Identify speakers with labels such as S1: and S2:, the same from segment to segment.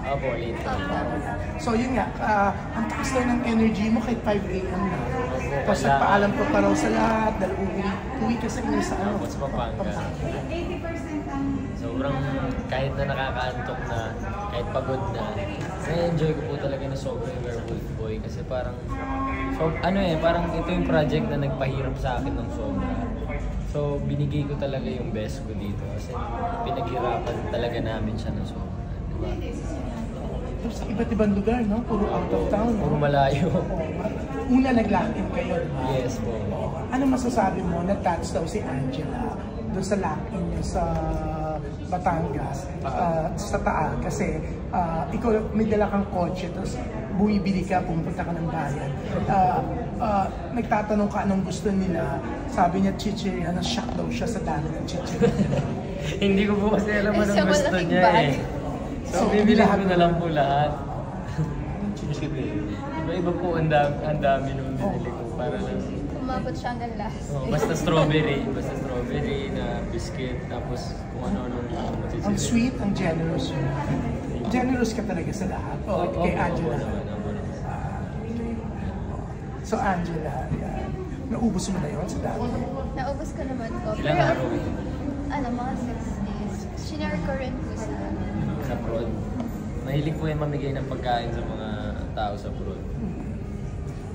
S1: Opo, late na.
S2: So yun nga, ang taas na ng energy mo kahit 5 AM na. Tapos nagpaalam ko pa raw sa lahat, dahil uwi ka sa inyo sa ano.
S1: Tapos Pampanga.
S3: 80% ang...
S1: Sobrang kahit na nakakaantok na, kahit pagod na, na-enjoy ko po talaga na sobrang Werewolf Boy kasi parang, parang ito yung project na nagpahirap sa akin ng sobra. So, binigay ko talaga yung best ko dito kasi pinaghirapan talaga namin siya ng sobra. Diba?
S2: Sa iba't ibang lugar, no? Puro out of town.
S1: Puro malayo.
S2: Una nag-lock-in kayo, diba?
S1: Yes po.
S2: Ano masasabi mo? Na-touch daw si Angela doon sa lock-in niya sa Batangas, sa Taal. Kasi ikaw may dala kang kotse, tapos bumibili ka, pumunta ka ng bayan. Nagtatanong ka anong gusto nila. Sabi niya, chichirya, na-shock daw siya sa dami ng chichirya.
S1: Hindi ko po kasi alam anong gusto niya eh. So, bibilihan ko na lang po lahat. Iba-iba po ang dami nung binili ko para lang.
S4: Umabot siya hanggang last.
S1: Basta strawberry na biscuit, tapos kung ano-ano.
S2: Ang sweet, ang generous yun. Generous ka talaga sa lahat. Kay Angela. So Angela, naubos mo na yun sa dami?
S4: Naubos ko naman po.
S1: Ilang araw?
S4: Mga 6 days. Sinare ko rin po
S1: sa prod. Mahilig po yung mamigay ng pagkain sa mga tao sa prod.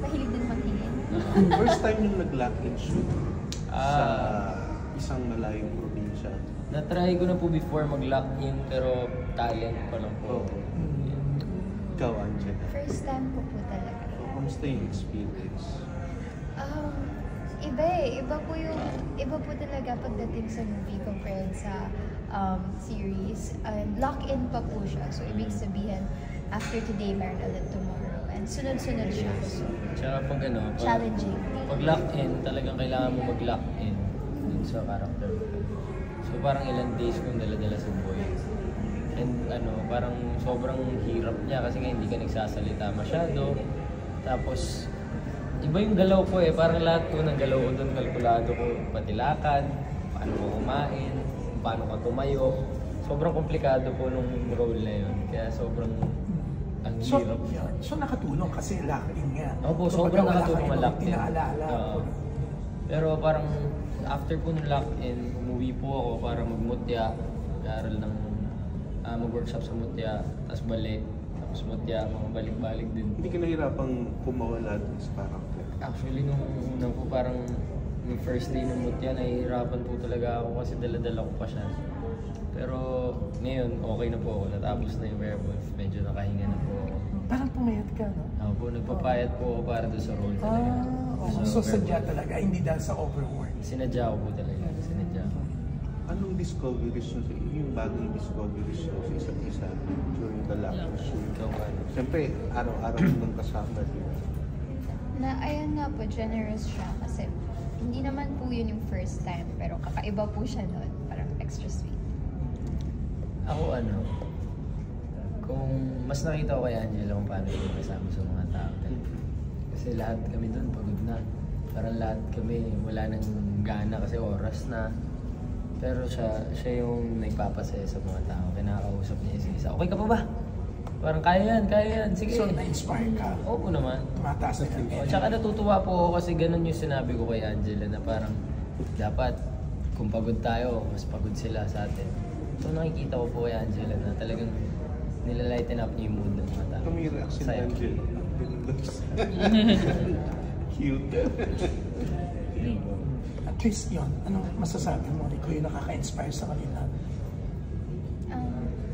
S4: Mahilig din magtingin.
S5: First time yung nag-lock-in shoot sa isang malayong probinsya.
S1: Na-try ko na po before mag-lock-in pero talent pa lang po.
S5: Ikaw, Angela.
S4: First time ko po talaga.
S5: Kamusta yung experience?
S4: Iba po talaga pagdating sa movie compared sa series. And lock-in pa po siya. So, ibig sabihin, after today, meron ulit tomorrow. And sunod-sunod siya. So,
S1: tsaka
S4: challenging.
S1: Pag lock-in, talagang kailangan mo mag-lock-in dun sa character. So, parang ilang days kong dala-dala sa boy. And parang sobrang hirap niya kasi nga hindi ka nagsasalita masyado. Tapos, iba yung galaw ko eh. Parang lahat ko ng galaw ko doon, kalkulado ko. Pati lakad, paano ko kumain, paano ka tumayo. Sobrang komplikado po nung role na yun. Kaya sobrang hirap.
S2: So nakatulong kasi lock-in nga.
S1: Opo, sobrang nakatulong ang lock-in. Pero parang after po ng lock-in, umuwi po ako para magmutya. Mag-aaral ng mag-workshop sa mutya, tapos balik. Tapos mutya, balik-balik din.
S5: Hindi ka nahirapang kumawala sa character?
S1: Actually, nung una po parang yung first day ng mutya, nahihirapan po talaga ako kasi dala-dala ko pa siya. Pero ngayon, okay na po ako. Natapos na yung werewolf. Medyo nakahinga na po ako.
S2: Parang pumayat ka, no?
S1: Ako po, nagpapayat po ako para doon sa role talaga.
S2: So sadya talaga, hindi dahil sa overwork.
S1: Sinadya ko po talaga. Sinadya ko.
S5: Anong discoveries nyo sa yung bagong discoveries nyo sa isa't isa during the lock-in shoot?
S1: Ikaw ba?
S5: Siyempre, araw-araw nang kasama din.
S4: Ayun nga po, generous siya kasi hindi naman po yun yung first time pero kakaiba po siya nun. Parang extra sweet.
S1: Ako kung mas nakita ko kay Angela kung paano yung kasama sa mga tao. Kasi lahat kami doon pagod na. Parang lahat kami wala nang gana kasi oras na. Pero siya yung nagpapasaya sa mga tao. Kinakausap niya isa-isa. Okay ka pa ba? Parang kaya yan. Sige.
S2: So na-inspire ka?
S1: Oo naman.
S2: Tumataas na yan.
S1: Tsaka natutuwa po ako kasi ganun yung sinabi ko kay Angela na parang dapat kung pagod tayo, mas pagod sila sa atin. So nakikita ko po kay Angela na talagang nilalighten up niya yung mood ng mga tao.
S5: Kumireact si Angela. Cute.
S2: At least yun, anong masasabi mo? Ikaw yung nakaka-inspire sa kanila.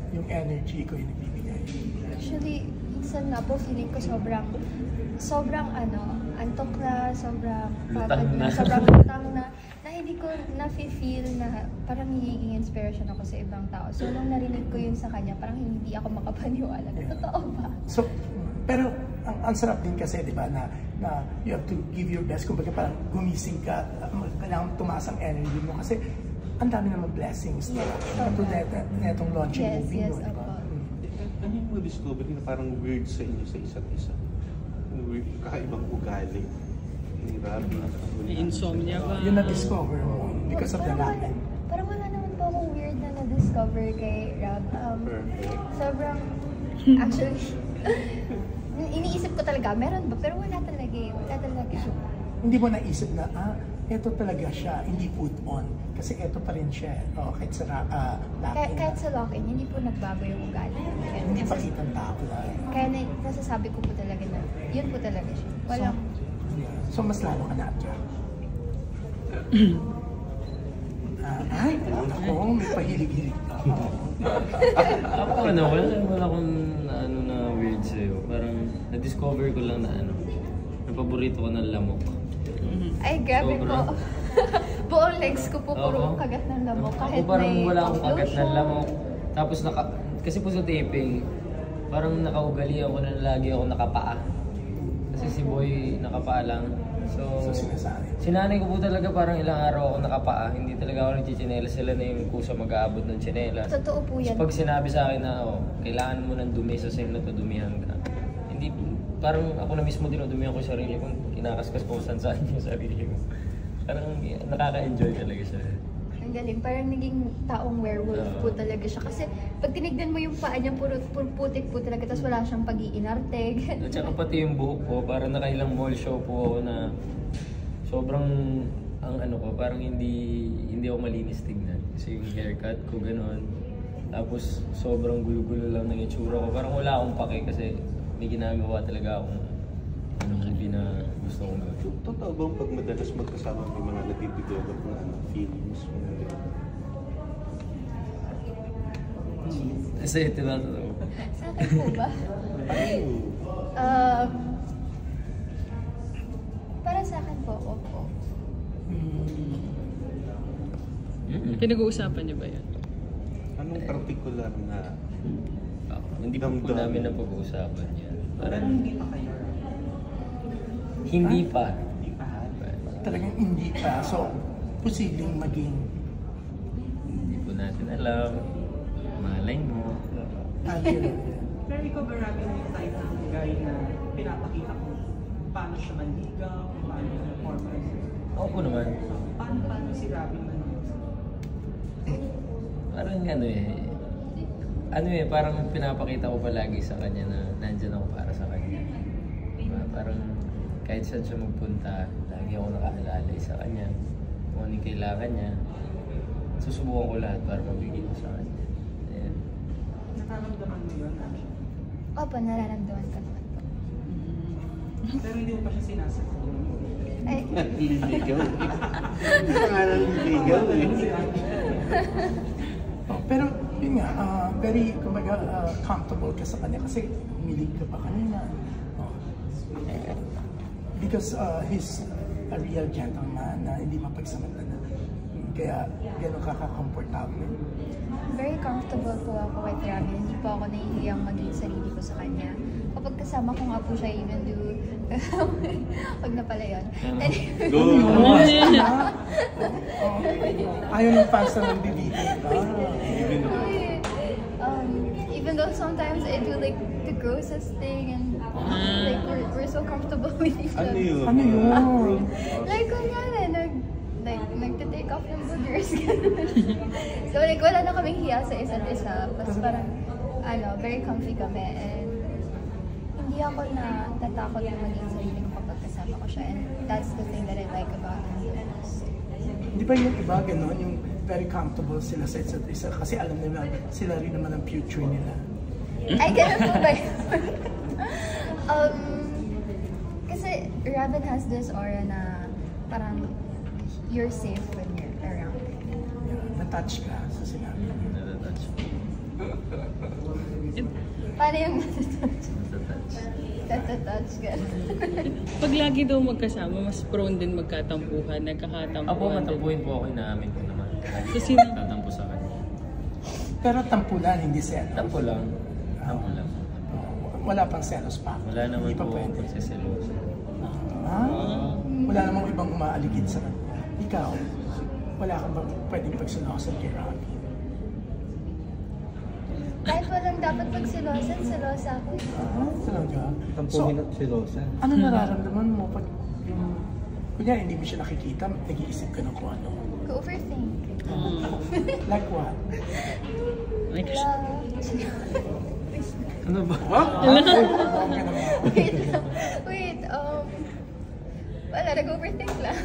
S2: Yung energy ko yung nagbibigay.
S4: Actually, minsan nga po feeling ko sobrang antok na, sobrang pagod na, sobrang lutang na hindi ko na-feel na parang hihiging inspiration ako sa ibang tao. So, nung narinig ko yun sa kanya, parang hindi ako makapaniwala. Totoo ba?
S2: So, pero ang sarap din kasi, di ba, na you have to give your best. Kumbaga parang gumising ka, kailangan tumaas ang energy mo. Kasi ang dami naman blessings na itong launching movie mo, di ba?
S5: Ano yung mga discovery na parang weird sa inyo sa isa't isa? Kakaibang ugali.
S6: Insomnia ba?
S2: Yun na-discover mo because of the lock-in.
S4: Parang wala naman po akong weird na na-discover kay Rob. Sobrang Actually, iniisip ko talaga, meron ba? Pero wala talaga eh. Wala talaga.
S2: Hindi mo naisip na, eto talaga siya, hindi put on. Kasi eto pa rin siya. Kahit sa lock-in.
S4: Kahit sa lock-in, hindi po nagbago yung ugali.
S2: Hindi pa kitang tao lang.
S4: Kaya nasasabi ko po talaga na, yun po talaga siya. Wala.
S2: So mas lalo ka na attract. Ay, ako, may pahilig-hilig ka.
S1: Ako wala akong na weird sa'yo. Parang na-discover ko lang na paborito ko ng lamok.
S4: Ay, grabe
S1: Sobra.
S4: po. Buong legs ko po puro
S1: Oo.
S4: kagat ng lamok.
S1: Ako
S4: Kahit
S1: parang
S4: may
S1: wala akong kagat ng
S4: lotion.
S1: lamok. Tapos kasi po sa taping, parang nakaugalian ko na lagi ako nakapaa. Kasi si Boy nakapaa lang. So sinanay ko po talaga parang ilang araw ako nakapaa. Hindi talaga ako nagchichinelas. Sila na yung kusa mag-aabot ng chinelas.
S4: Totoo po yan.
S1: So pag sinabi sa akin na kailangan mo ng dumi sa same na to, dumihan ka. Hindi, parang ako na mismo dinudumihan ko yung sarili ko. Kinakaskas ko saan yung sarili ko. Parang nakaka-enjoy talaga siya.
S4: Ang galing. Parang naging taong werewolf po talaga siya. Kasi pag tinignan mo yung paa niya, puro putik po talaga. Tapos wala siyang pag-iinarte.
S1: At saka pati yung buhok ko, parang nakailang mall show po ako na sobrang, parang hindi ako malinis tignan. Kasi yung haircut ko gano'n. Tapos sobrang gulo-gulo lang ng itsura ko. Parang wala akong pake kasi may ginagawa talaga akong movie na gusto kong gawin.
S5: Totoo bang pag madalas magkasama may mga natidevelop na feelings?
S1: Kasi ito na ito.
S4: Sa akin po ba? Para sa akin po, opo.
S6: Pinag-uusapan niyo ba yan?
S5: Anong particular na
S1: Hindi pa po namin na pag-uusapan yan. Parang
S7: hindi pa kayo.
S1: hindi pa.
S2: Talagang hindi pa. So, posibleng maging
S1: Hindi po natin alam. Malay mo.
S7: Pero ikaw ba Robin yung type ng guy na pinapakita kung paano siya manliga, kung paano yung performance?
S1: Ako po naman.
S7: Paano si Robin man?
S1: Parang parang pinapakita ko palagi sa kanya na nandyan ako para sa kanya. Parang kahit saan siya magpunta, lagi ako nakaalalay sa kanya. Kung ano yung kailangan niya, susubukan ko lahat para mabigay ko sa kanya. Ayan.
S7: Nakaramdaman mo yun?
S4: Opo, nararamdaman ko naman po.
S7: Pero hindi mo pa siya sinasagot.
S4: Ay,
S5: Liligaw? Pangalan liligaw
S2: pero yun nga, very comfortable ka sa kanya kasi humilig ka pa kanina. Because he's a real gentleman na hindi mapagsamantala. Kaya gano'n kaka-comfortable.
S4: very comfortable po ako with Robin. Hindi po ako nahihiyang maging sarili ko sa kanya. Kapag kasama ko nga po siya, even do... Huwag na pala yun.
S5: Go!
S2: Ayaw ng fans na nandibigay ka.
S4: Even though sometimes I do like the grossest thing and like we're so comfortable with each other.
S2: Ano yun?
S4: Like kunyari, nagte-take off ng boogers. So like wala na kaming hiya sa isa't isa. Tapos parang, very comfy kami and hindi ako natatakot na maging sarili ko kapag kasama ko siya. And that's the thing that I like about him the most.
S2: Di ba yung iba gano'n, yung very comfortable sila sa isa't isa kasi alam nila sila rin naman ang future nila.
S4: Ay, ganun po ba yun? Kasi Robin has this aura na parang you're safe when you're around.
S2: Na-touch ka sa sinabi.
S1: Natatouch.
S4: Paano yung natatouch?
S1: Natatouch.
S4: Natatouch ka.
S6: Pag lagi daw magkasama, mas prone din magkatampuhan, nagkakatampuhan.
S1: Ako, matampuhin po ako, inaamin ko naman.
S6: So, sino?
S1: Tatampo sa kanya.
S2: Pero tampulan, hindi selos.
S1: Tampo lang. Tampo lang.
S2: Wala pang selos pa.
S1: Wala naman
S2: Hindi pa
S1: po
S2: pwede.
S1: pagsiseloso.
S2: Wala namang ibang umaaligid sa kanya. Ikaw, wala kang bang pwedeng pagsilosan kay Robin?
S4: Kahit walang dapat pagsilosan, silosa ako.
S2: Talaga?
S5: Tampuhin at silosa.
S2: Ano nararamdaman mo pag yung... Kunya, hindi mo siya nakikita, nag-iisip ka ng kung ano.
S4: Go overthink.
S2: Like what?
S6: Like,
S4: Love.
S1: Ano ba?
S4: Wait, wala, nag-overthink lang.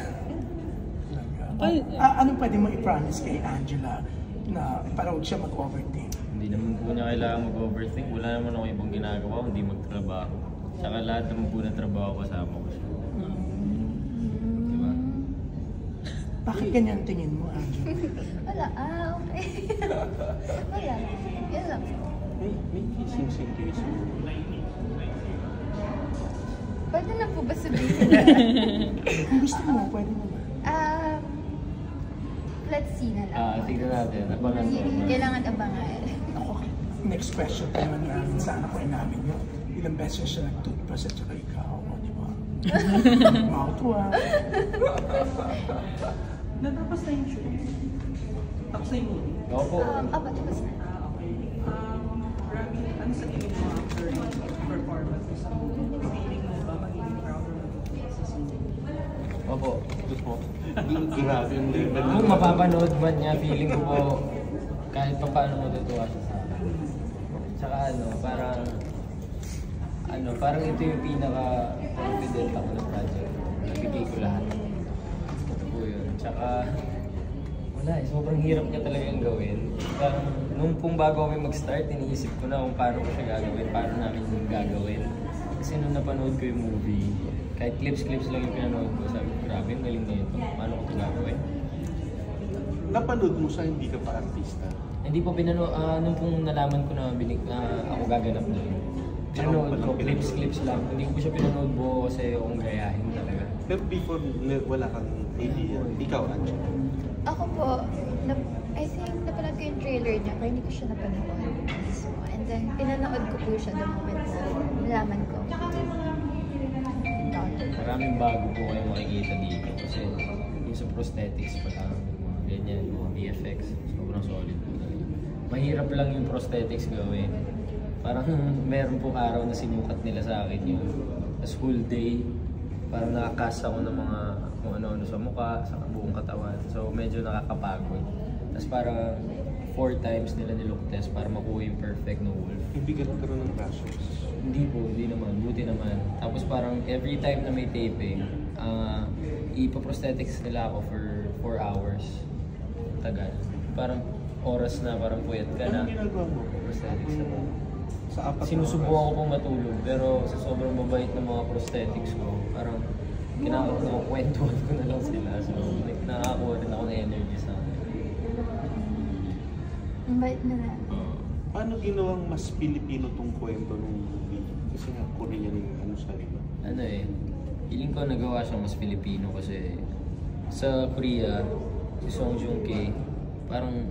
S2: Anong pwede mo i-promise kay Angela na para huwag siya mag-overthink?
S1: Hindi naman po niya kailangan mag-overthink. Wala naman ako ibang ginagawa, hindi magtrabaho. Tsaka lahat naman po ng trabaho kasama ko siya. Diba?
S2: Bakit ganyan tingin mo, Angela?
S4: Wala, okay. Wala, yun lang.
S5: May kissing scene kayo sa
S4: Pwede na po ba sabihin?
S2: Kung gusto mo, pwede mo ba?
S4: Let's see na lang.
S1: Tignan natin. Abangan ko.
S4: Kailangan abangan.
S2: Ako, next question pa naman namin. Sana ko namin yung ilang beses siya nag-toothbrush at saka ikaw, di ba? Mouthwash.
S7: Natapos na yung shoot. Tapos na yung movie.
S1: Opo.
S4: Tapos na.
S7: Okay. Rami, ano sa tingin mo after yung performance sa movie? Feeling mo ba magiging proud sa scene?
S1: Opo.
S5: Grabe yung level.
S1: Kung mapapanood man niya, feeling ko po kahit pa paano matutuwa siya sa akin. Tsaka parang ito yung pinaka-confident ako ng project. Nabigay ko lahat. Ito po yun. Tsaka, wala sobrang hirap niya talagang gawin. Parang, nung pong bago kami mag-start, iniisip ko na kung paano ko siya gagawin, paano namin yung gagawin. Kasi nung napanood ko yung movie, kahit clips lang yung pinanood ko, sabi ko, grabe, ang galing na ito. Paano ko ito gagawin?
S5: Napanood mo siya, hindi ka pa artista.
S1: Hindi po pinanood, nung pong nalaman ko na ako gaganap na yun. Pinanood ko, clips lang. Hindi ko po siya pinanood buo kasi akong gayahin talaga.
S5: Pero before, wala kang idea. Ikaw, Angela.
S4: Ako po, I think napanood ko yung trailer niya, pero hindi ko siya napanood mismo. And then, pinanood ko po siya the moment na nalaman ko.
S1: Maraming bago po kayo makikita dito kasi yung sa prosthetics pa lang, mga ganyan, mga VFX, sobrang solid po talaga. Mahirap lang yung prosthetics gawin. Parang meron po araw na sinukat nila sa akin yun. Tapos whole day, parang nakakast ako ng mga kung ano-ano sa mukha, sa buong katawan. So medyo nakakapagod. Tapos parang 4 times nila nilook test para makuha yung perfect na wolf.
S5: Hindi ka nagkaroon ng rashes.
S1: Hindi po, hindi naman. Buti naman. Tapos parang every time na may taping, ipaprosthetics nila ako for 4 hours. Tagal. Parang oras na, parang puyat ka na.
S5: Anong ginagawa mo?
S1: Prosthetics na po.
S5: Sa 4
S1: Sinusubukan ko pong matulog, pero sa sobrang mabait ng mga prosthetics ko, parang kinakwentuhan ko na lang sila. So, nakakakuha rin ako ng energy sa akin.
S4: Ang bait na lang.
S5: Paano ginawang mas Pilipino tong kwento ng movie? Kasi nga Korean yung ano sa iba.
S1: Feeling ko nagawa siyang mas Pilipino kasi sa Korea, si Song Joong Ki, parang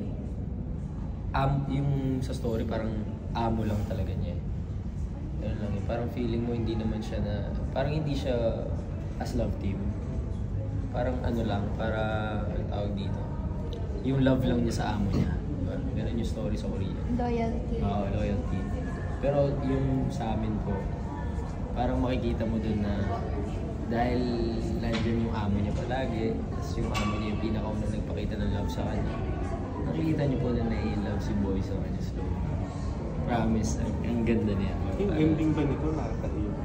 S1: yung sa story parang amo lang talaga niya. Ganun lang eh. Parang feeling mo hindi naman siya parang hindi siya as love team. Parang ano lang, para ang tawag dito. Yung love lang niya sa amo niya. Diba? Ganun yung story sa Korea.
S4: Loyalty.
S1: Oo, loyalty. Pero yung sa amin po, parang makikita mo dun na dahil nandiyan yung amo niya palagi, tapos yung amo niya yung pinakauna nagpakita ng love sa kanya, nakikita niyo po na nai-love si Boy sa kanya slowly. Promise, ang ganda niya.
S5: Yung ending ba nito nakakaiyak?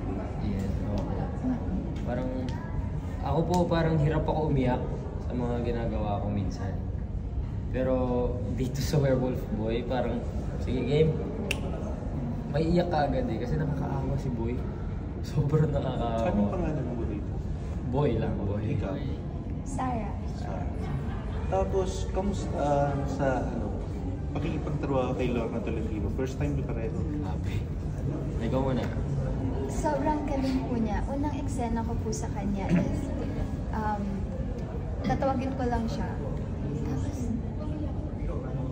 S1: Yes, okay. Parang, ako po parang hirap ako umiyak sa mga ginagawa ko minsan. Pero dito sa Werewolf Boy, parang, sige game, may iyak ka agad eh, kasi nakakaawa si Boy. Sobrang nakakaawa.
S5: Anong pangalan mo dito?
S1: Boy lang, Boy.
S5: Ikaw?
S4: Sarah.
S5: Tapos, kamusta sa pakikipagtrabaho kay Lorna Tolentino? First time ba pareho?
S1: Happy. Ikaw muna.
S4: Sobrang galing po niya. Unang eksena ko po sa kanya is, tatawagin ko lang siya. Tapos,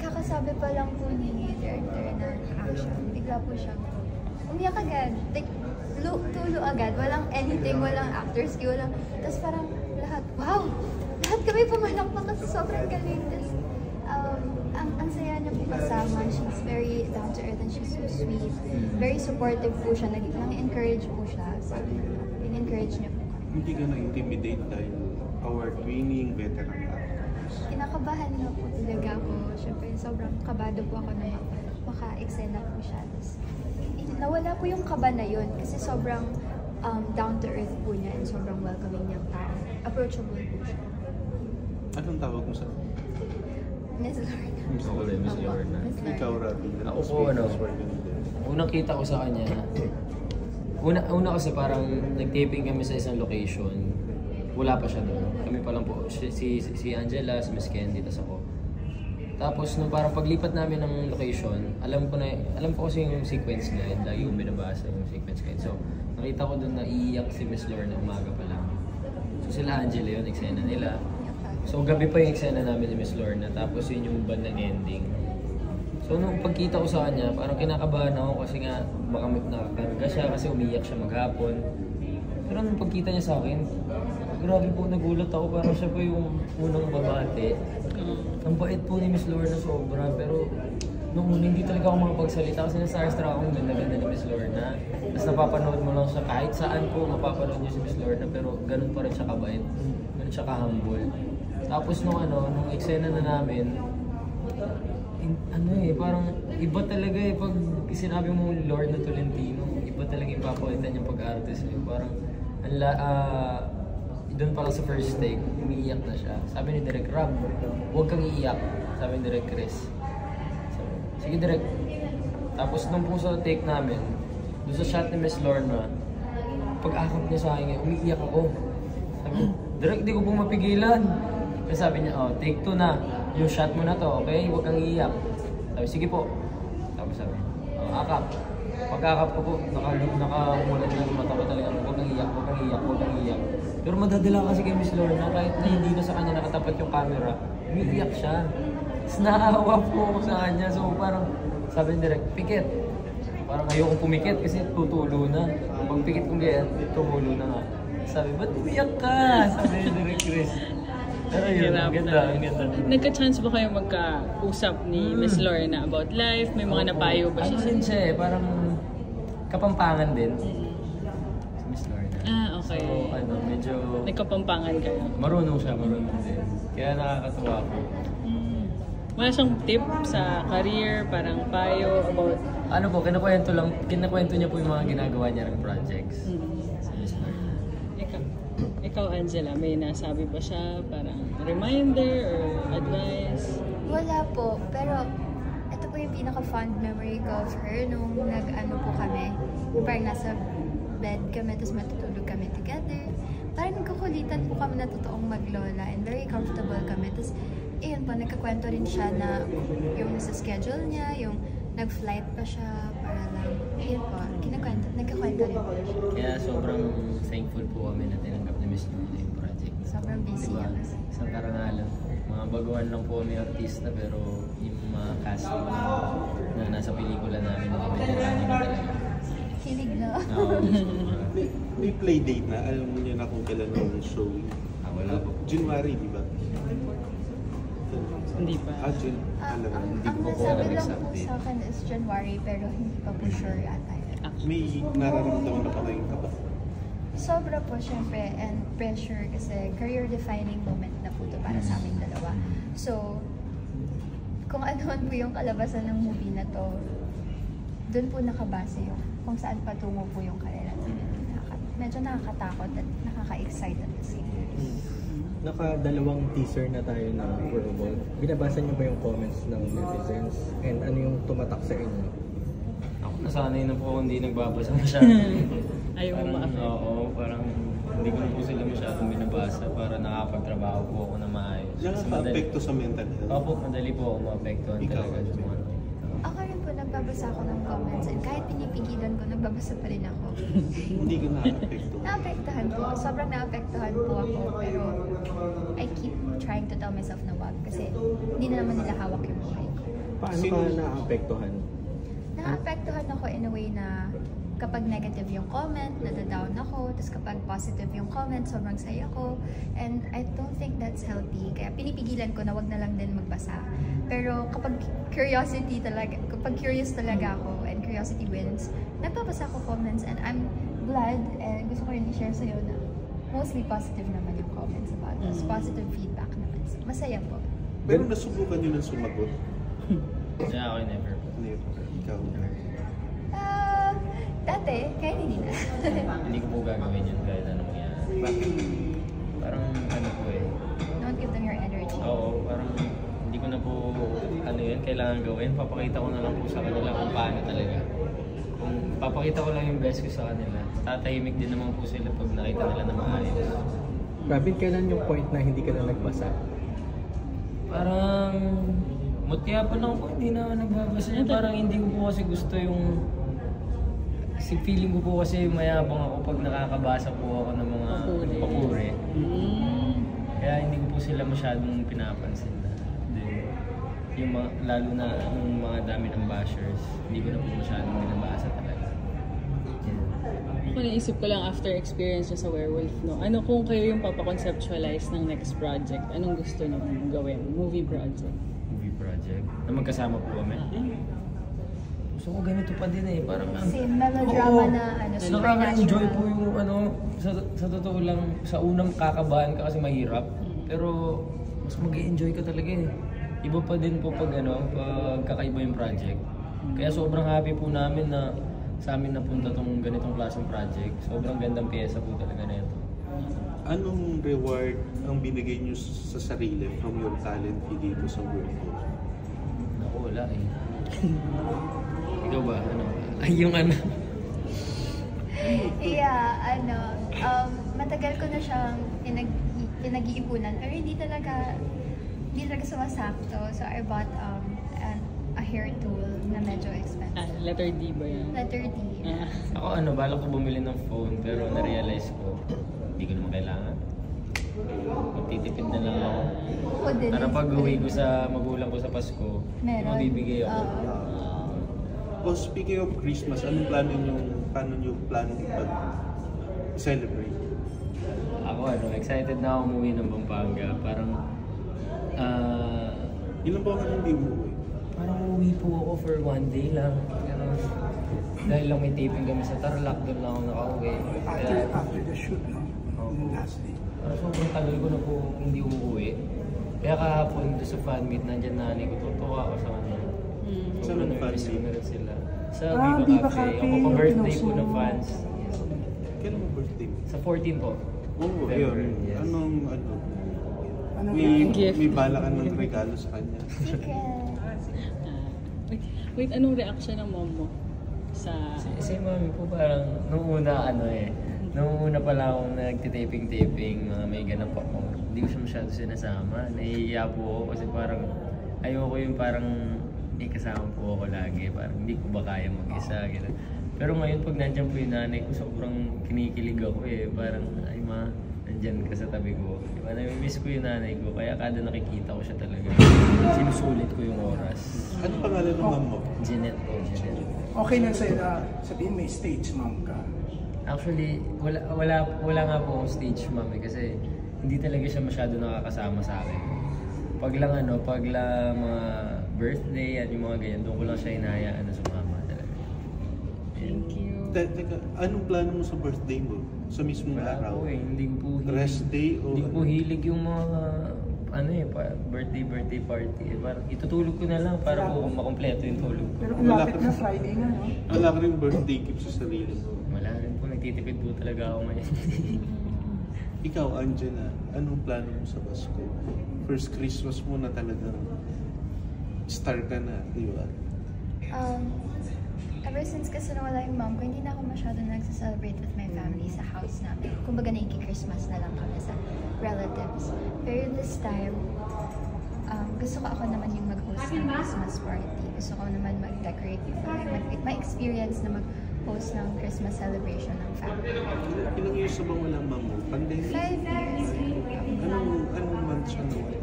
S4: kakasabi pa lang po ni director na action. Bigla po siya. Umiyak agad. Like, tulo agad. Walang anything, walang actors, walang... Tapos parang lahat, wow! Lahat kami pumalakpak kasi sobrang galing. Tapos, ang saya niya po kasama. She's very down to earth and she's so sweet. Very supportive po siya. Nang-encourage po siya. So, in-encourage niya po.
S5: Hindi ka na-intimidate dahil award-winning veteran actors?
S4: Kinakabahan na po talaga ako. Siyempre, sobrang kabado po ako na maka-eksena po siya. Tapos, wala po yung kaba na yun kasi sobrang down to earth po niya and sobrang welcoming niyang tao. Approachable po siya.
S5: Anong tawag mo sa
S4: Miss Lorna.
S1: Ako rin, Miss Lorna.
S4: Miss Lorna.
S5: ikaw, Rabi?
S1: Ako po, ano, unang kita ko sa kanya, una kasi parang nag-taping kami sa isang location. Wala pa siya doon. Kami pa lang po. Si Angela, si Miss Candy, tas ako. Tapos nung parang paglipat namin ng location, alam ko kasi yung sequence guide. Lagi yung binabasa yung sequence guide. So, nakita ko doon na iiyak si Miss Lorna umaga pa lang. So sila Angela yun, eksena nila. So gabi pa yung eksena namin ni Miss Lorna. Tapos yun yung bandang ending. So nung pagkita ko sa kanya, parang kinakabahan ako kasi nga baka nakakarga siya kasi umiyak siya maghapon. Pero nung pagkita niya sa akin, grabe po nagulat ako, parang siya po yung unang babate. Ang bait po ni Miss Lorna sobra, pero nung hindi talaga ako makapagsalita kasi na-starstruck akong ganda-ganda ni Miss Lorna. Tapos napapanood mo lang siya kahit saan po, mapapanood niyo si Miss Lorna, pero ganun pa rin siya kabait, ganun siya ka-humble. Tapos nung eksena na namin, parang iba talaga pag sinabi mo Lorna Tolentino, iba talaga yung papakita niyang pag-arte sa'yo. Parang, doon pa lang sa first take, umiiyak na siya. Sabi ni Direk, Rob, huwag kang iiyak. Sabi ni Direk Chris. Sabi, sige Direk. Tapos nung po sa take namin, doon sa shot ni Miss Lorna, pag-akap niya sa akin, umiiyak ako. Sabi, Direk, di ko po mapigilan. Kasi sabi niya, take 2 na. Yung shot mo na to, okay? Huwag kang iiyak. Sabi, sige po. Tapos sabi, akap. Pag-akap ko po, nakumulat na yung mata ko talaga. Huwag kang iiyak, huwag kang iiyak, huwag kang iiyak. Pero madadala kasi kay Miss Lorna, kahit na hindi na sa kanya nakatapat yung camera, umiiyak siya. Tapos naawa po ako sa kanya. So parang sabi ni Direk, pikit. Parang ayokong pumikit kasi tutulo na. Pag pikit kong ganyan, tumulo na nga. Sabi, ba't umiyak ka? Sabi ni Direk Chris. Pero yun, ang ganda.
S6: Nagka-chance ba kayo magka-usap ni Miss Lorna about life? May mga napayo ba siya?
S1: Ano din siya parang kapampangan din. Si Miss Lorna.
S6: Okay.
S1: So medyo
S6: Nagkapampangan kayo?
S1: marunong din. Kaya nakakatuwa ako.
S6: Wala siyang tip sa career, parang payo about...
S1: Kinakwento niya po yung mga ginagawa niya ng projects. Si Miss Lorna.
S6: Ikaw, Angela, may nasabi ba siya parang reminder or advice?
S4: Wala po, pero ito po yung pinaka-fond memory ko of her nung nag-ano po kami. Yung parang nasa bed kami, tapos matutulog kami together. Parang nagkukulitan po kami na totoong maglola and very comfortable kami. Tapos, ayun po, nagkakwento rin siya na yung sa schedule niya, yung nag-flight pa siya para lang, ayun po, nagkakwento rin po siya.
S1: Kaya sobrang thankful po kami na tinanggap ni Miss Lorna yung project.
S4: Sobrang busy niya kasi.
S1: Isang karangalan. Mga baguhan lang po kami artista pero yung mga cast na nasa pelikula namin na veterano na talaga.
S4: Hilig na.
S5: May play date na, alam mo niya na kung kailan ang show.
S1: Wala po.
S5: January, di ba?
S6: Hindi pa.
S5: June. Alam mo.
S4: Ang
S1: ko po
S4: nasabi
S1: alam
S4: lang
S1: exact
S4: po
S1: date.
S4: sa akin is January pero hindi pa po sure yata yun.
S5: May nararamdaman na pa kayong kaba.
S4: Sobra po syempre and pressure kasi career-defining moment na po ito para sa aming dalawa. So, kung ano man po yung kalabasan ng movie na to, doon po nakabase yung kung saan patungo po yung karera namin. Medyo nakakatakot at nakaka-excite at the same time.
S8: Nakadalawang teaser na tayo na Verbal. Binabasa niyo ba yung comments ng netizens? And ano yung tumatak sa inyo?
S1: Ako nasanay na po ako hindi nagbabasa masyado.
S6: Ayaw mo ma-affect?
S1: Oo, parang hindi ko na po sila masyadong binabasa para nakapagtrabaho po ako na maayos. Kasi
S5: Nakaka-apekto sa mental health.
S1: Opo, madali po ako maapektuhan
S5: Ikaw,
S1: talaga sa mga
S4: Ako rin po, nagbabasa ako ng comments and kahit pinipigilan ko, nagbabasa pa rin ako.
S5: Hindi ko na-apekto.
S4: Naapektuhan po. Sobrang naapektuhan po ako. Pero I keep trying to tell myself na wag kasi hindi na naman nila hawak yung buhay ko.
S8: Paano ka naapektuhan?
S4: Naapektuhan ako in a way na kapag negative yung comment, nadadown ako. Tapos kapag positive yung comment, sobrang saya ko. And I don't think that's healthy. Kaya pinipigilan ko na wag na lang din magbasa. Pero kapag kapag curious talaga ako and curiosity wins, nagbabasa ko comments and I'm glad and gusto ko rin i-share sa'yo na mostly positive naman yung comments about us. Positive feedback naman. Masaya po.
S5: Pero nasubukan nyo ng sumagot?
S1: Kaya ako never po.
S5: Never. Ikaw.
S4: Dati, kaya hindi na.
S1: Hindi ko po gagawin yun kahit anong mangyari. Parang ano po eh.
S4: Don't give them your energy.
S1: Oo, parang hindi ko na po ano yun, kailangan gawin. Papakita ko na lang po sa kanila kung paano talaga. Kung papakita ko lang yung best ko sa kanila, tatahimik din naman po sila pag nakita nila na maayos.
S8: Robin, kailan yung point na hindi ka na nagbasa?
S1: Parang mutya pa lang po, hindi na ako nagbabasa niya. Parang hindi ko po kasi gusto yung... Kasi feeling ko po kasi mayabang ako pag nakakabasa po ako ng mga papuri. Kaya hindi ko po sila masyadong pinapansin na. Then, yung mga, lalo na yung mga dami ng bashers, hindi ko na po masyadong binabasa talaga. Yeah.
S6: Ako naisip ko lang after experience nyo sa Werewolf, no? Ano kung kayo yung papaconceptualize ng next project? Anong gusto nyo gawin? Movie project?
S1: Movie project. Na magkasama po kami. Gusto ko ganito pa din eh. Parang
S4: Same melodrama na ano,
S1: nakaka-enjoy
S4: supernatural.
S1: po yung ano, sa totoo lang, sa unang kakabahan ka kasi mahirap. Pero mas mag-enjoy ka talaga eh. Iba pa din po pag ano, pag kakaiba yung project. Kaya sobrang happy po namin na sa amin napunta tong ganitong klaseng project. Sobrang gandang pyesa po talaga na ito.
S5: Anong reward ang binigay niyo sa sarili from your talent fee dito sa Werewolf?
S1: Naku, wala eh. Ikaw ba? Ano? Ay, yung ano?
S4: Yeah, ano, matagal ko na siyang pinag-iipunan, pero hindi talaga sumasakto. So I bought a hair tool na medyo expensive.
S6: Letter D ba yan?
S4: Letter D.
S1: Ako ano, balak ko bumili ng phone pero na-realize ko, hindi ko naman kailangan. Magtitipid na lang ako.
S4: Ako din.
S1: Para pag uwi ko sa magulang ko sa Pasko,
S4: Meron.
S1: mabibigay ako.
S5: Oh, speaking of Christmas, anong paano niyo plano pag-celebrate?
S1: Ako ano, excited na ako umuwi ng Pampanga. Parang,
S5: Ilan ba ka hindi umuwi?
S1: parang uuwi po ako for one day lang. Ganun. Dahil lang may taping kami sa Tarlac, doon lang ako nakauwi.
S2: After the shoot, no? Yung last day.
S1: Parang sobrang tagal ko na po hindi umuwi. Kaya kahapon doon sa fan meet, nandyan nanay ko, tutuwa ako sa kanya.
S5: Saan ang fan
S1: na-miss ko
S5: meet?
S1: na rin sila. Sa
S2: Ah,
S1: Viva
S2: Viva
S1: Cafe.
S2: Cafe,
S1: Ako
S2: yung
S1: pa-birthday po
S2: pinost
S1: ng
S2: mo.
S1: fans.
S5: Kailan mo birthday mo?
S1: Sa 14 po.
S5: Oo,
S1: February,
S5: yun.
S1: yes.
S5: Anong
S2: Anong
S6: gift?
S5: may bala ka ng regalo sa kanya?
S4: Secret.
S6: Wait, anong reaction ng mom mo?
S1: Si mami po parang, nung una nung una pa lang akong nagtitaping-taping, may ganap ako. Hindi ko siya masyado sinasama. Nahihiya po ako kasi parang ayoko yung parang may kasama po ako lagi. Parang hindi ko ba kaya mag-isa. Ganun. Pero ngayon pag nandiyan po yung nanay ko, sobrang kinikilig ako eh. Parang, ay ma, nandyan ka sa tabi ko. Diba? Nami-miss ko yung nanay ko, kaya kada nakikita ko siya talaga, sinusulit ko yung oras.
S5: Ano pangalan ng mom mo?
S1: Jeanette po, Jeanette.
S2: Okay na sa'yo na sabihin may stage mom ka.
S1: Actually, wala nga po akong stage mom eh, kasi hindi talaga siya masyado nakakasama sa akin. Pag lang mga birthday at yung mga ganyan, doon ko lang siya hinahayaan na sumama talaga.
S6: Thank you.
S5: Teka, anong plano mo sa birthday mo? Sa mismong
S1: Wala
S5: araw?
S1: po eh, hindi ko po hilig.
S5: Rest day o
S1: Hindi ko po hilig yung mga birthday party. Eh, parang itutulog ko na lang para po makompleto yung tulog ko.
S2: Pero malapit na Friday nga, no?
S5: wala ka rin birthday gift sa sarili mo?
S1: Wala rin po, nagtitipid po talaga ako ngayon.
S5: Ikaw, Angela, anong plano mo sa Pasko? First Christmas mo na talagang star ka na, di ba?
S4: Ever since kasi nawala yung mom ko, hindi na ako masyado nagsa-celebrate with my family sa house namin. Kumbaga naiki-Christmas na lang kami sa relatives. Pero this time, gusto ko ako naman yung mag-host ng Christmas party. Gusto ko naman mag-decorate yung family, ma-experience na mag-host ng Christmas celebration ng family.
S5: Ilang years na bang wala mom mo? Pandemic?
S4: 5 years.
S5: Anong month siya nawala?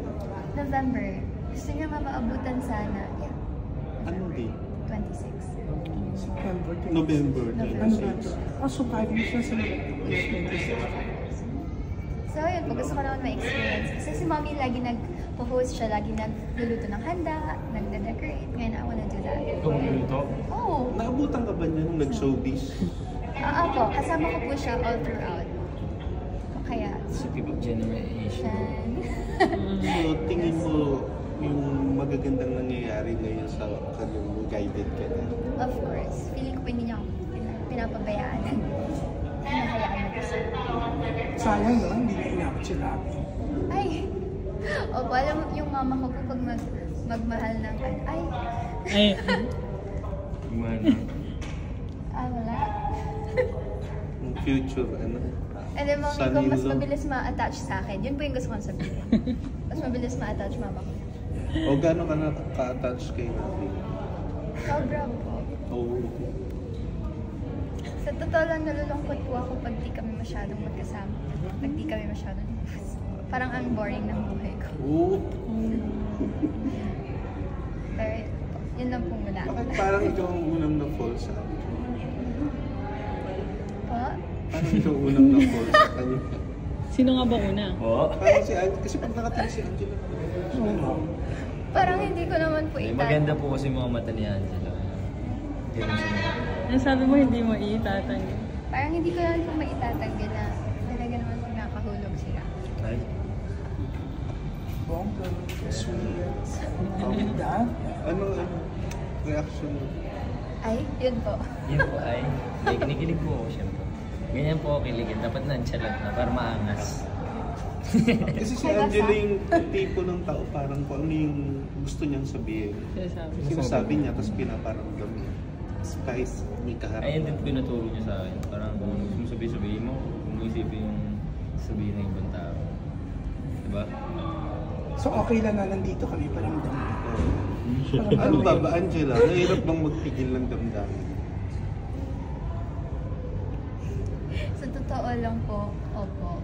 S4: November. Gusto niya mamaabutan sana. Yeah,
S5: Anong day?
S4: 26.
S2: September 26.
S5: November.
S2: Ano ba ito? So 5 years na sila. 26.
S4: So yun po, gusto ko naman ma-experience. Kasi si mommy lagi nag-host siya, lagi nagluluto ng handa, nagde-decorate. Ngayon, I wanna do that.
S1: Ikaw magluluto?
S4: Oh!
S5: Naabutan ka ba niya nung nag-showbiz?
S4: Ako, kasama ko po siya all throughout. Kaya,
S1: Sa Pipag Generation.
S5: So, tingin mo yung magagandang nangyayari ngayon sa kanyang guided ka na?
S4: of course, feeling ko pa hindi niya ako pinapabayaan. Hinahayaan mo kasi.
S2: Sayang no, hindi na inabot si Robin.
S4: Ay! Opo, alam mo, yung mama ko kapag magmahal ng ay!
S6: Ay,
S1: Gumana.
S4: Wala.
S5: Yung future, ano?
S4: Alam mo, ko
S5: Son-in-law.
S4: mas mabilis ma-attach sa akin. Yun po yung gusto kong sabihin. Mas mabilis ma-attach mama ko.
S5: O gano'n ka na-attach kay Nabi?
S4: Sobra po.
S5: Oo.
S4: Sa totoo lang, nalulungkot po ako pag di kami masyadong magkasama. Pag di kami masyadong parang ang boring ng buhay ko.
S5: Oo.
S4: Pero yun lang pong wala.
S5: Bakit parang ikaw ang unang na-fall sa akin?
S4: Po?
S5: Parang ikaw ang unang na-fall sa kanya.
S6: sino nga ba una?
S1: Oo.
S5: Parang si Angela, kasi pag nakatingin si Angela.
S4: Parang hindi ko naman po
S1: Eh, maganda po kasi mga mata ni Angela. Ganun siya.
S6: Ano sabi mo hindi mo itatanggi?
S4: Parang hindi ko naman po maitatanggal na talaga naman po nakahulog sila.
S1: Ay.
S2: Bongga, sweet. Ganda.
S5: Ano reaction mo?
S4: Ay, yun po.
S1: Yun po ay. May kinikilig po ako siyempre. Ganyan po ako kiligin. Dapat nonchalant na para maangas.
S5: Kasi si Angela yung tipo ng tao, parang kung ano yung gusto niyang sabihin. Sinasabi niya, tapos pinaparamdam niya. Kahit may kaharap.
S1: Ayun din pinaturo niya sa akin. Parang kung gusto mo sabihin mo, kung mo isipin yung sabihin ng ibang tao. Diba?
S2: So okay lang na nandito kami paramdam.
S5: Ano ba Angela? Nahirap bang magpigil ng damdamin?
S4: Sa totoo lang po, opo.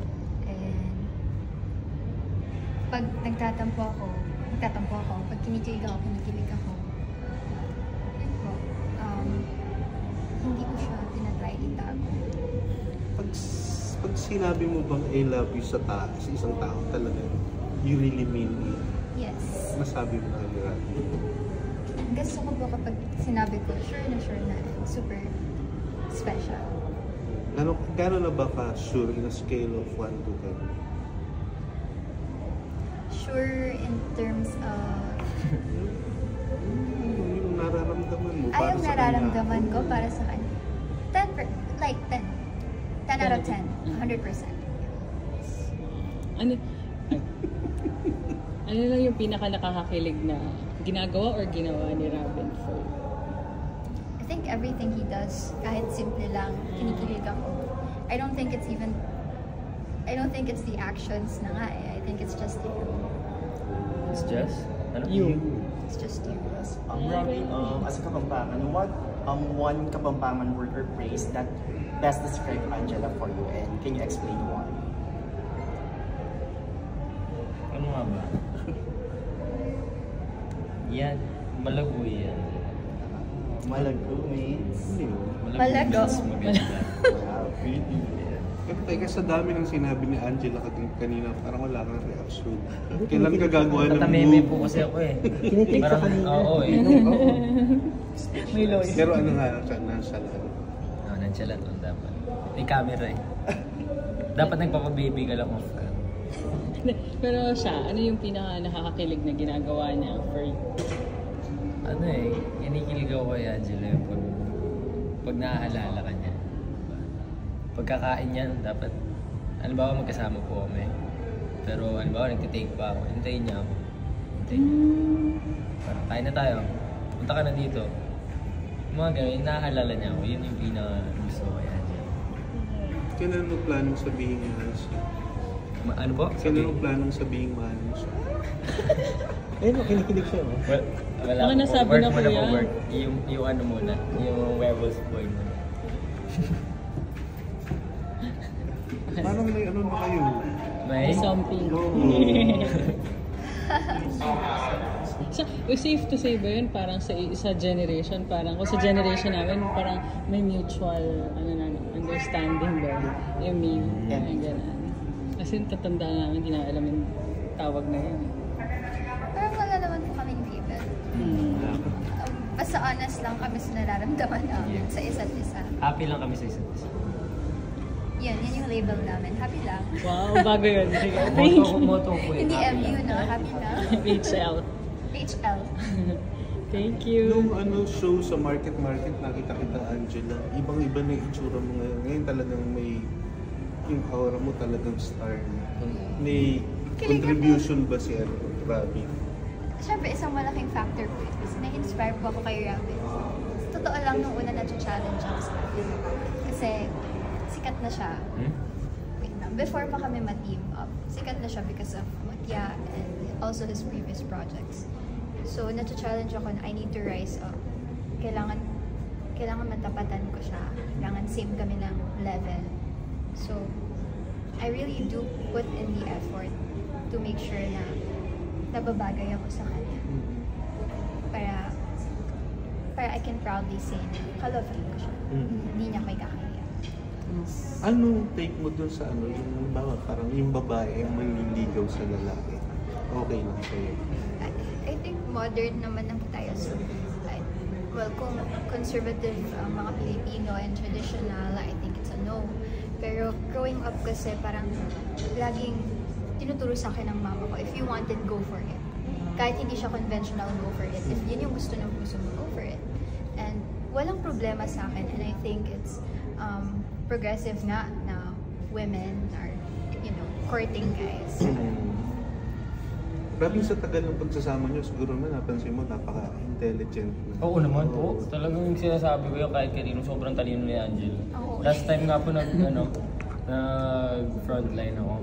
S4: And pag nagtatampo ako. Pag kinikilig ako. Yun po. Hindi ko siya tinatry itago.
S5: Pag sinabi mo bang I love you sa isang tao talaga, you really mean it?
S4: Yes.
S5: Masabi mo talaga.
S4: Gusto ko po kapag sinabi ko, sure na, super special.
S5: Gano'n na ba ka-sure in a scale of 1 to 10?
S4: Sure in terms of...
S5: Yung nararamdaman mo
S4: Ay,
S5: para
S4: yung
S5: sa
S4: nararamdaman
S5: kanya.
S4: ko para sa kanya. 10. 10 out of 10. 100%.
S6: Ano lang yung pinaka nakakakilig na ginagawa or ginawa ni Robin for you?
S4: I think everything he does, kahit simple lang, kinikilig ako. I don't think it's the actions na nga eh. I think it's just you.
S1: It's just? Ano?
S6: You.
S4: It's just you.
S9: Robin, as a Kapampangan, what one Kapampangan word or phrase that best describe Angela for you, and can you explain why?
S1: Ano nga ba? Yan. Malago yan.
S9: Malago means?
S4: Malago.
S1: means maganda.
S9: Wow, pretty.
S5: Pero teka, sa dami ng sinabi ni Angela kanina, parang wala kang reaction. Kailan ka gagawa ng
S1: Tatameme
S5: move?
S1: po kasi ako eh.
S8: Kinikilig sa
S1: Parang,
S8: kanina.
S1: oo eh.
S6: May lawyer.
S5: Pero ano nga, nasa lang.
S1: Nonchalant lang dapat. May camera eh. Dapat nagpapababy ka lang off ka.
S6: Pero siya, ano yung pinaka nakakakilig na ginagawa niya for you?
S1: Ano eh, kinikilig ako kay Angela yung pag naaalala ka niya. Pagkakain niya, dapat, halimbawa magkasama po kami. Pero halimbawa nagtitake pa ako, hintayin niya ako. Parang, kain na tayo. Punta ka na dito. Mga ganun, naaalala niya ako. Yun yung pinaka gusto ko kay Angela.
S5: Kailan mo planong sabihin niya siya?
S1: Ano po?
S5: Kailan mo planong sabihin mahal mo siya?
S8: Ayun, kinikilig siya, no?
S1: Well, wala
S6: Baka
S1: po.
S6: nasabi
S1: Work
S6: na
S1: muna
S6: kuya.
S1: po, work. Yung ano muna, yung werewolf boy muna.
S5: Parang may ano na kayo?
S1: May?
S6: Something. Safe to say ba yun? Parang sa generation, parang kung sa generation namin, parang may mutual understanding ba? Yung meme, yung gano'n. Kasi tatanda namin, hindi na alam yung tawag na yun.
S4: Parang wala naman po kaming label. Basta honest lang kami sa nararamdaman namin sa isa't isa.
S1: Happy lang kami sa isa't isa.
S4: Yan yung label namin. Happy lang.
S6: Wow, bago yun. Sige.
S1: Moto ko eh.
S4: Hindi
S1: happy
S4: MU,
S1: lang.
S4: no? Happy lang.
S6: HL.
S4: HL.
S6: Thank you.
S5: Nung show sa Market, nakita kita, Angela. Ibang-iba na yung itsura mo ngayon. Ngayon talagang yung aura mo talagang star. May contribution ba si Robby?
S4: Siyempre, isang malaking factor po ito. Kasi na-inspire po ako kay Robby. Totoo lang, nung una na-challenge ako sa akin. Kasi sikat na siya. Wait na, before pa kami ma-team up, sikat na siya because of Matya and also his previous projects. So, na-challenge ako na I need to rise up. Kailangan matapatan ko siya. Kailangan same kami ng level. So, I really do put in the effort to make sure na nababagay ako sa kanya. Para I can proudly say na ka-lovely ko siya. Hindi niya ako ikakahiya.
S5: Anong take mo dun sa yung parang yung babae ang manliligaw sa lalaki? Okay lang sa'yo?
S4: I think modern naman ang tayo. So, well, kung conservative ang mga Pilipino and traditional, I think it's a no. Pero growing up kasi parang laging tinuturo sa akin ng mama ko, if you want it, go for it. Kahit hindi siya conventional, go for it. If yun yung gusto mo, go for it. And walang problema sa akin. And I think it's progressive nga na women are, courting guys.
S5: Grabe sa tagal ng pagsasama nyo, siguro napansin mo, napaka-intelligent.
S1: Oo naman po. Talagang yung sinasabi ko yung kahit kanino, sobrang talino ni Angel. Last time nga po nag-frontline ako.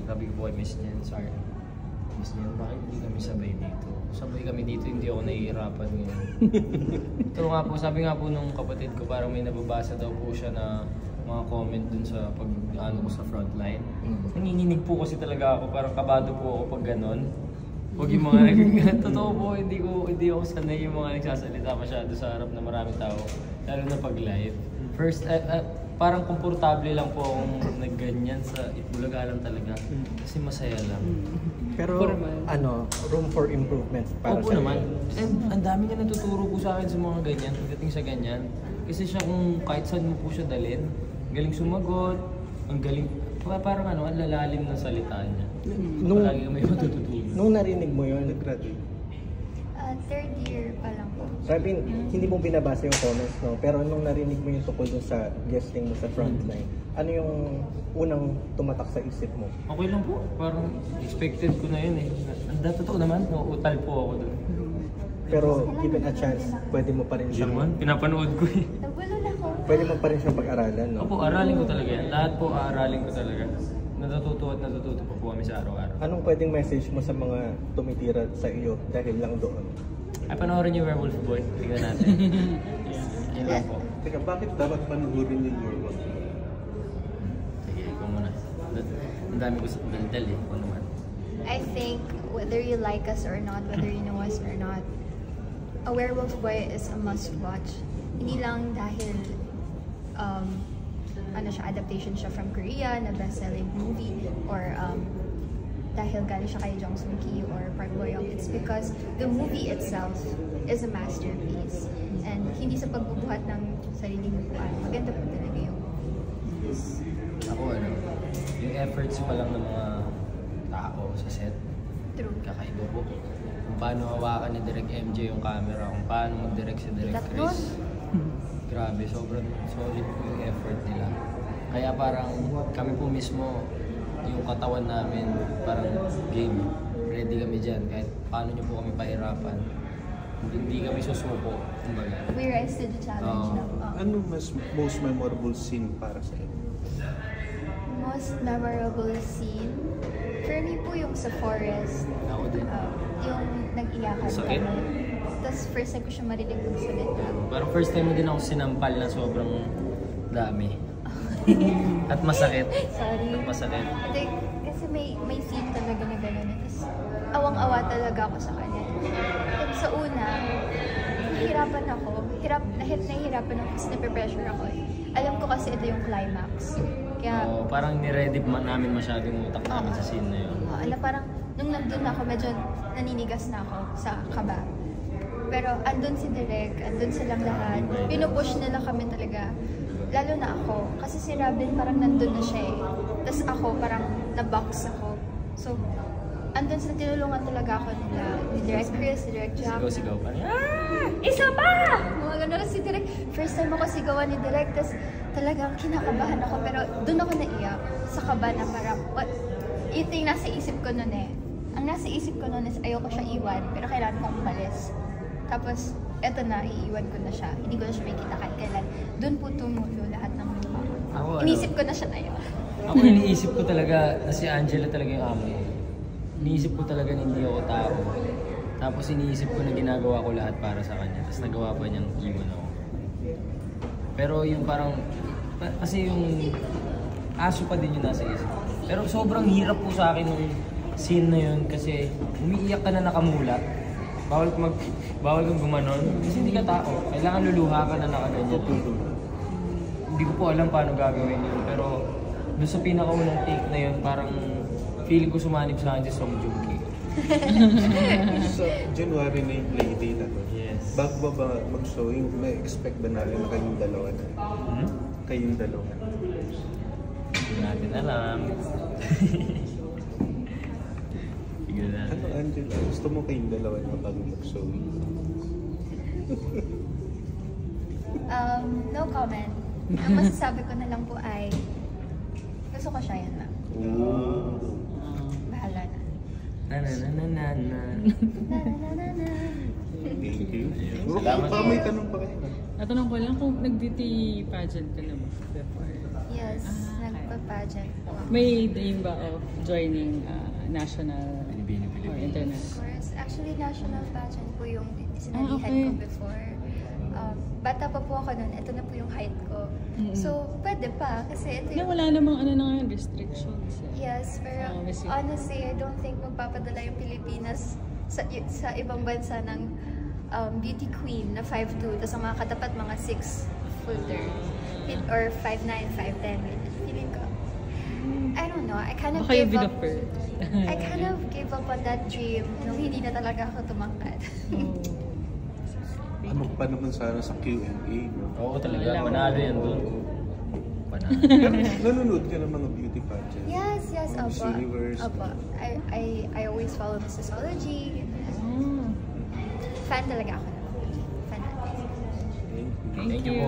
S1: Sabi ko po kay Miss Jen, sorry. Miss Jen, bakit hindi kami sabay dito? Sabay kami dito, hindi ako nahihirapan ngayon. Ito nga po, sabi nga po nung kapatid ko, parang may nababasa daw po siya na mga comment dun sa ko sa frontline. Nanginginig po kasi talaga ako, parang kabado po ako pag ganon. Huwag yung mga totoo po, hindi ako sanay yung mga nagsasalita masyado sa harap na maraming tao, lalo na pag live. First, parang komportable lang po akong nagganyan sa Itbulaga lang talaga, kasi masaya lang.
S8: Pero room for improvement para
S1: Opo
S8: sa
S1: naman. And ang dami niya natuturo po sa akin sa mga ganyan, pagdating sa ganyan. Kasi siya kung kahit saan mo po siya dalhin, galing sumagot, ang galing, parang ang lalalim na salita niya. Palagi may matututunan.
S8: Nung narinig mo yun,
S5: nag-graduate?
S4: Third year pa lang po.
S8: Sabi, hindi mo binabasa yung comments, no? Pero nung narinig mo yung tukol dun sa guesting mo sa frontline, ano yung unang tumatak sa isip mo?
S1: Okay lang po. Parang expected ko na yun eh. Totoo naman, utal po ako dun.
S8: Pero given a chance, pwede mo pa rin siya.
S1: Naman, pinapanood ko eh.
S4: Nagulol ako.
S8: Pwede mo pa rin siyang pag-aralan, no?
S1: Opo, aralin ko talaga yan. Lahat po aaralin ko talaga. Natututo pa po kami sa araw-araw.
S8: Anong pwedeng message mo sa mga tumitira sa iyo dahil lang doon?
S1: Ay, panoorin yung Werewolf Boy. Tingnan natin. Yan lang po.
S5: Teka, bakit dapat panoorin yung Werewolf Boy?
S1: Sige, ikaw muna. Ang dami ko sa daldal eh. Kung naman.
S4: I think whether you like us or not, whether you know us or not, a Werewolf Boy is a must-watch. Hindi lang dahil adaptation siya from Korea na best-selling movie or dahil galing siya kay Jong Sung Ki or Park Bo Young. It's because the movie itself is a masterpiece. And hindi sa pagbubuhat ng sariling buwan. Maganda po talaga yung
S1: Ako yung efforts pa lang ng mga tao sa set.
S4: true.
S1: Kakaiba po. Kung paano hawakan ni Direk MJ yung camera, kung paano mag-direct si Direk Chris. Grabe, sobrang solid po yung effort nila. Kaya parang kami po mismo, yung katawan namin, parang game. Ready kami dyan, kahit paano nyo po kami pahirapan. Hindi kami susuko, kumbaga.
S4: We rise to the challenge now.
S5: Ano most memorable scene para sa iyo?
S4: Most memorable scene? For me po yung sa forest.
S1: Ako din.
S4: Yung nag-iyakan
S1: Sakit?
S4: kami. Tapos first time ko siya marinig magsalita.
S1: Parang first time mo din ako sinampal na sobrang dami. At masakit.
S4: Sorry.
S1: At masakit.
S4: Hindi, kasi may scene talaga na gano'n. Tapos awang-awa talaga ako sa kanya. And sa una, nahihirapan ako. Nahihirapan ako kasi nape-pressure ako. Alam ko kasi ito yung climax. Kaya,
S1: parang ni-ready namin masyado yung utak namin sa scene na yun.
S4: parang nung nandun ako, medyo naninigas na ako sa kaba. Pero andun si Direk, andun silang lahat. Pinupush nila kami talaga. Lalo na ako. Kasi si Robin parang nandun na siya eh. Tapos ako parang na-box ako. So, andun sa tinulungan talaga ako nila. Ni Direct Chris, ni Direct Jack.
S1: Sigaw-sigaw pa niya.
S4: Isa pa! Mga ganun si Direct. First time ako sigawan ni Direct, tapos talagang kinakabahan ako. Pero doon ako naiyak sa kaba na parang, what? Ito yung nasa isip ko nun eh. Ang nasa isip ko nun is ayoko siya iwan, pero kailangan kong umalis. Tapos, eto na, iiwan ko na siya. Hindi ko na siya makikita kahit kailan. Doon po tumulo lahat ng luha. Inisip ko na siya na yun.
S1: Ako iniisip ko talaga na si Angela talaga yung amo eh. Iniisip ko talaga na hindi ako tao. Tapos iniisip ko na ginagawa ko lahat para sa kanya. Tapos nagawa pa niyang iwan ako. Pero yung parang, kasi yung aso pa din yung nasa isip ko. Pero sobrang hirap po sa akin nung scene na yun kasi umiiyak ka na nakamulat. Bawal kang gumanon kasi hindi ka tao. Kailangan luluha ka na nakaganyan. Hindi ko po alam paano gagawin yun. Pero doon sa pinakaunang take na yun, parang feeling ko sumanib sa akin si Song Joong Ki.
S5: So, January na yung playdate na to.
S1: Yes.
S5: Bago ba mag-showing, may expect ba natin na kayong dalawa na? Kayong dalawa na?
S1: Hindi natin alam.
S5: Ano, Angela? Gusto mo kayong dalawa na bago mag-showing?
S4: No comment. Ang masasabi ko na lang po ay, gusto ko siya, yan lang. Bahala na.
S1: Na-na-na-na-na.
S4: Na-na-na-na-na.
S5: Thank you.
S1: Salamat.
S5: Baka may tanong pa kayo.
S6: Natanong ko lang kung nag-beauty pageant ka na ba before?
S4: Yes, nagpa-pageant po ako.
S6: May dream ba of joining national
S1: Pilipino,
S6: or
S1: Pilipino.
S4: Of
S6: international?
S4: course. Actually, national pageant po yung sinalihan
S6: okay.
S4: ko before. Bata pa po ako nun. Ito na po yung height ko. So, pwede pa. Kasi ito
S6: Na
S4: yung...
S6: wala namang ano na ngayon, restrictions.
S4: Yes, pero honestly, I don't think magpapadala yung Pilipinas sa ibang bansa ng beauty queen na 5'2", tapos ang mga katapat mga 6'footer or 5'9", 5'10". Feeling ko, I don't know, I kind of
S6: Baka
S4: gave
S6: you'll be the
S4: up.
S6: first.
S4: I kind of gave up on that dream nung hindi na talaga ako tumangkad.
S5: Ano pa naman sana sa Q&A, no?
S1: Oo talaga, panalo yan doon. Panalo.
S5: Pero nanonood ka ng mga beauty pageants?
S4: Yes,
S5: Miss
S4: opo.
S5: Universe.
S4: Opo. I always follow Missology. Fan talaga ako. Fan natin.
S5: Thank you.
S1: Thank you po.